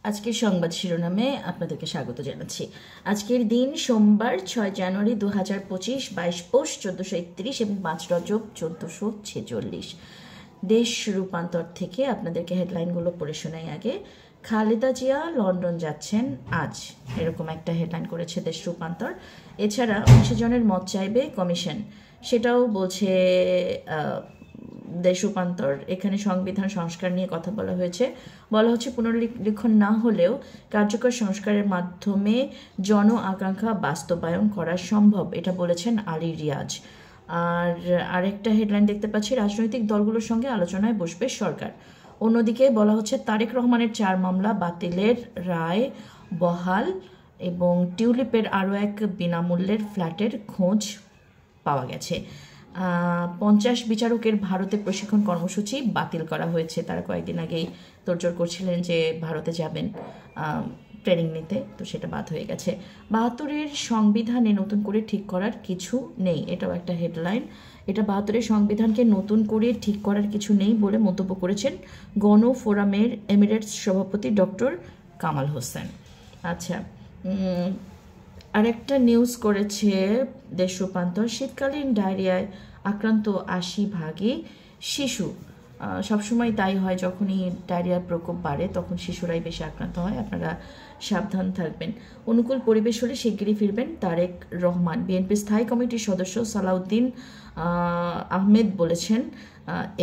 আজকের সংবাদ শিরোনামে আপনাদেরকে স্বাগত জানাচ্ছি। আজকের দিন সোমবার 6 জানুয়ারি 2025, 22 পৌষ 1431 এবং 5 রজব 1446। দেশ রূপান্তর থেকে আপনাদেরকে হেডলাইনগুলো পড়ে শোনাই। আগে, খালেদা জিয়া লন্ডন যাচ্ছেন আজ, এরকম একটা হেডলাইন করেছে দেশ রূপান্তর। এছাড়া 19 জনের মত চাইবে কমিশন, সেটাও বলছে দেশ রূপান্তর। এখানে সংবিধান সংস্কার নিয়ে কথা বলা হয়েছে। বলা হচ্ছে পুনর্লিখন না হলেও কার্যকর সংস্কারের মাধ্যমে জন আকাঙ্ক্ষা বাস্তবায়ন করা সম্ভব, এটা বলেছেন আলী রিয়াজ। আর আরেকটা হেডলাইন দেখতে পাচ্ছি, রাজনৈতিক দলগুলোর সঙ্গে আলোচনায় বসবে সরকার। অন্যদিকে বলা হচ্ছে তারেক রহমানের 4 মামলা বাতিলের রায় বহাল এবং টিউলিপের আরও এক বিনামূল্যের ফ্ল্যাটের খোঁজ পাওয়া গেছে। 50 বিচারকের ভারতে প্রশিক্ষণ কর্মসূচি বাতিল করা হয়েছে। তারা কয়েকদিন আগেই তোড়জোড় করছিলেন যে ভারতে যাবেন ট্রেনিং নিতে, তো সেটা বাদ হয়ে গেছে। 72-এর সংবিধানে নতুন করে ঠিক করার কিছু নেই, এটাও একটা হেডলাইন। এটা 72-এর সংবিধানকে নতুন করে ঠিক করার কিছু নেই বলে মন্তব্য করেছেন গণফোরামের এমিরেটস সভাপতি ডক্টর কামাল হোসেন। আচ্ছা, আরেকটা নিউজ করেছে দেশ রূপান্তর, শীতকালীন ডায়রিয়ায় আক্রান্ত 80% শিশু। সবসময় তাই হয়, যখনই ডায়রিয়ার প্রকোপ বাড়ে তখন শিশুরাই বেশি আক্রান্ত হয়, আপনারা সাবধান থাকবেন। অনুকূল পরিবেশ হলে শিগগিরই ফিরবেন তারেক রহমান। বিএনপি স্থায়ী কমিটির সদস্য সালাউদ্দিন আহমেদ বলেছেন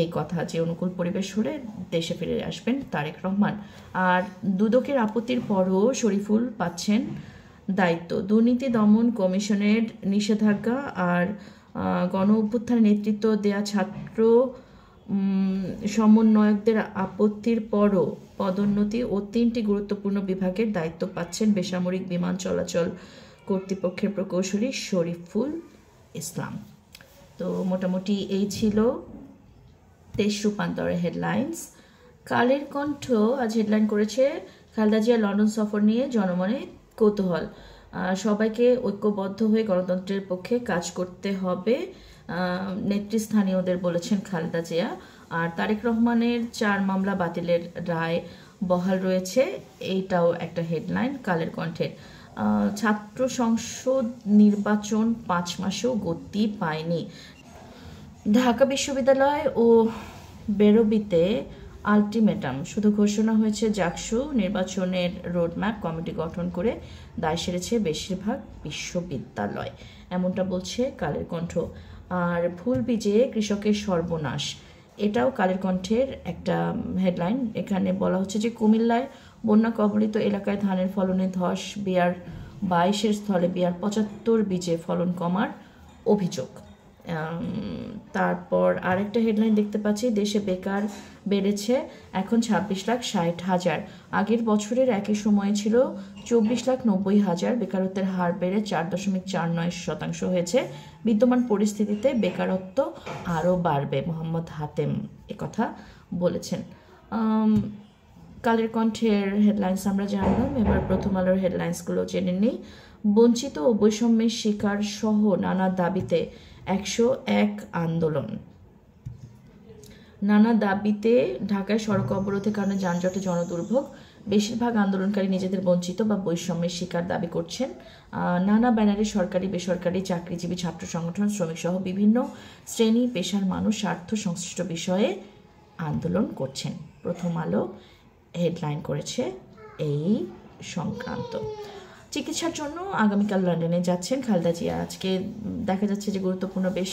এই কথা, যে অনুকূল পরিবেশ হলে দেশে ফিরে আসবেন তারেক রহমান। আর দুদকের আপত্তির পরও শরীফুল পাচ্ছেন দায়িত্ব। দুর্নীতি দমন কমিশনের নিষেধাজ্ঞা আর গণ অভ্যুত্থানে নেতৃত্ব দেয়া ছাত্র সমন্বয়কদের আপত্তির পরও পদোন্নতি ও 3টি গুরুত্বপূর্ণ বিভাগের দায়িত্ব পাচ্ছেন বেসামরিক বিমান চলাচল কর্তৃপক্ষের প্রকৌশলী শরীফুল ইসলাম। তো মোটামুটি এই ছিল দেশ রূপান্তরের হেডলাইন্স। কালের কণ্ঠ আজ হেডলাইন করেছে খালেদা জিয়া লন্ডন সফর নিয়ে জনমনে কৌতূহল। সবাইকে ঐক্যবদ্ধ হয়ে গণতন্ত্রের পক্ষে কাজ করতে হবে, নেতৃস্থানীয়দের বলেছেন খালেদা জিয়া। আর তারেক রহমানের 4 মামলা বাতিলের রায় বহাল রয়েছে, এইটাও একটা হেডলাইন কালের কণ্ঠের। ছাত্র সংসদ নির্বাচন 5 মাসেও গতি পায়নি। ঢাকা বিশ্ববিদ্যালয় ও বেরোবিতে আলটিমেটাম, শুধু ঘোষণা হয়েছে জাকসু নির্বাচনের রোডম্যাপ কমিটি গঠন করে দায় সেরেছে বেশিরভাগ বিশ্ববিদ্যালয়, এমনটা বলছে কালের কণ্ঠ। আর ভুল বীজে কৃষকের সর্বনাশ, এটাও কালের কণ্ঠের একটা হেডলাইন। এখানে বলা হচ্ছে যে কুমিল্লায় বন্যা কবলিত এলাকায় ধানের ফলনে ধস, বিআর 22-এর স্থলে বিআর 75 বীজে ফলন কমার অভিযোগ। তারপর আরেকটা হেডলাইন দেখতে পাচ্ছি, দেশে বেকার বেড়েছে, এখন 26,60,000। আগের বছরের একই সময়ে ছিল 24,90,000। বেকারত্বের হার বেড়ে 4.49% হয়েছে। বিদ্যমান পরিস্থিতিতে বেকারত্ব আরও বাড়বে, মোহাম্মদ হাতেম একথা বলেছেন। কালের কণ্ঠের হেডলাইন্স আমরা জানলাম, এবার প্রথম আলোর হেডলাইন্সগুলো জেনে নিই। বঞ্চিত ও বৈষম্যের শিকার সহ নানা দাবিতে 101 আন্দোলন। নানা দাবিতে ঢাকায় সড়ক অবরোধের কারণে যানজটে জনদুর্ভোগ। বেশিরভাগ আন্দোলনকারী নিজেদের বঞ্চিত বা বৈষম্যের শিকার দাবি করছেন। নানা ব্যানারে সরকারি বেসরকারি চাকরিজীবী ছাত্র সংগঠন শ্রমিক সহ বিভিন্ন শ্রেণী পেশার মানুষ স্বার্থ সংশ্লিষ্ট বিষয়ে আন্দোলন করছেন। প্রথম আলো হেডলাইন করেছে এই সংক্রান্ত। চিকিৎসার জন্য আগামীকাল লন্ডনে যাচ্ছেন খালেদা জিয়া। আজকে দেখা যাচ্ছে যে গুরুত্বপূর্ণ বেশ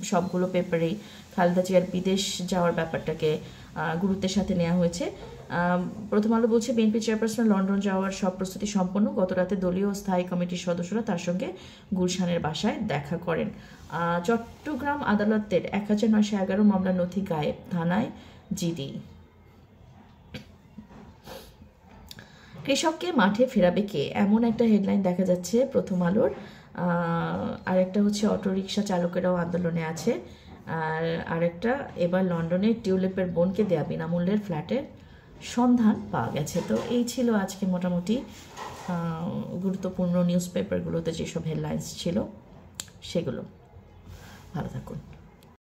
সবগুলো পেপারেই খালেদা জিয়ার বিদেশ যাওয়ার ব্যাপারটাকে গুরুত্বের সাথে নেওয়া হয়েছে। প্রথম আলো বলছে বিএনপি চেয়ারপারসন লন্ডন যাওয়ার সব প্রস্তুতি সম্পন্ন। গতরাতে দলীয় স্থায়ী কমিটির সদস্যরা তার সঙ্গে গুলশানের বাসায় দেখা করেন। চট্টগ্রাম আদালতের 1911 মামলার নথি গায়েব, থানায় জিডি। কৃষককে মাঠে ফেরাবে কে, এমন একটা হেডলাইন দেখা যাচ্ছে প্রথম আলোর। আরেকটা হচ্ছে অটোরিকশা চালকেরাও আন্দোলনে আছে। আর আরেকটা, এবার লন্ডনে টিউলিপের বোনকে দেয়া বিনামূল্যের ফ্ল্যাটের সন্ধান পাওয়া গেছে। তো এই ছিল আজকে মোটামুটি গুরুত্বপূর্ণ নিউজ পেপারগুলোতে যেসব হেডলাইন্স ছিল সেগুলো। ভালো থাকুন।